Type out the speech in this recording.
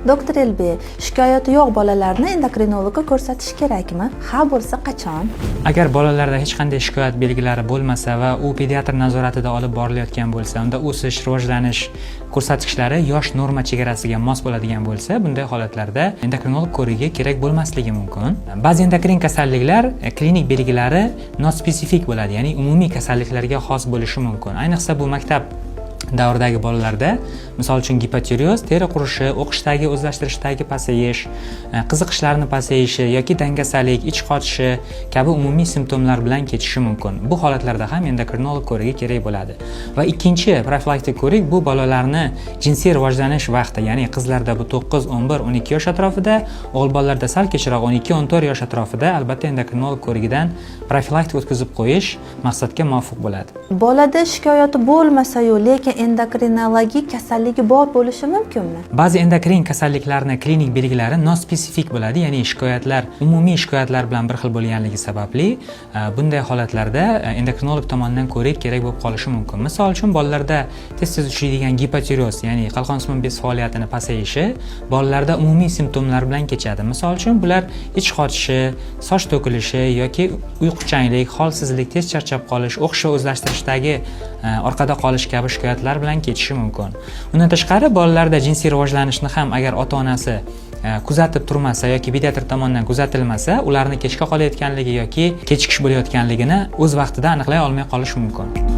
Doktor Elbey, shikoyati yo'q bolalarni endokrinologga ko'rsatish kerakmi? Ha bo'lsa qachon? Agar bolalarda hech qanday shikoyat belgilari bo'lmasa va u pediatr nazoratida olib borilayotgan bo'lsa, unda o'sish, rivojlanish ko'rsatkichlari yosh norma chegarasiga mos bo'ladigan bo'lsa, bunday holatlarda endokrinolog ko'rigi kerak bo'lmasligi mumkin. Ba'zi endokrin kasalliklar klinik belgilari nospesifik bo'ladi, ya'ni umumiy kasalliklarga xos bo'lishi mumkin. Ayniqsa bu maktab davridagi bolalarda, misol uchun gipotireoz, teri qurishi, o'qishdagi o'zlashtirishdagi pasayish, qiziqishlarni pasayishi yoki dangasalik, ich qotishi kabi umumiy simptomlar bilan kechishi mumkin. Bu holatlarda ham endokrinolog ko'rigi kerak bo'ladi. Va ikkinchi profilaktik ko'rik bu bolalarni jinsiy rivojlanish vaqti, ya'ni qizlarda bu 9, 11, 12 yosh atrofida, o'g'il bolalarda sal kechroq 12, 14 yosh atrofida albatta endokrinolog ko'rigidan profilaktik o'tkazib qo'yish maqsadga muvofiq bo'ladi. Bolada shikoyati bo'lmasa-yu, lekin endokrinologik kasalligi bor bo'lishi mumkinmi? Ba'zi endokrin kasalliklarning klinik belgilari nospesifik bo'ladi, ya'ni shikoyatlar umumiy shikoyatlar bilan bir xil bo'lganligi sababli bunday holatlarda endokrinolog tomonidan ko'rik kerak bo'lib qolishi mumkin. Misol uchun bolalarda tez-tez uchraydigan gipotireoz, ya'ni qalqon simon bez faoliyatini pasayishi bolalarda umumiy simptomlar bilan kechadi. Misol uchun bular ich qotishi, soch to'kilishi yoki uyquchanlik, holsizlik, tez charchab qolish, o'qish va o'zlashtirishdagi orqada qolish kabi shikoyatlar bilan kechishi mumkin. Undan tashqari bolalarda jinsiy rivojlanishni ham agar ota-onasi kuzatib turmasa yoki pediatr tomonidan kuzatilmasa, ularni kechga qolayotganligi yoki kechikish bo'layotganligini o'z vaqtida aniqlay olmay qolish mumkin.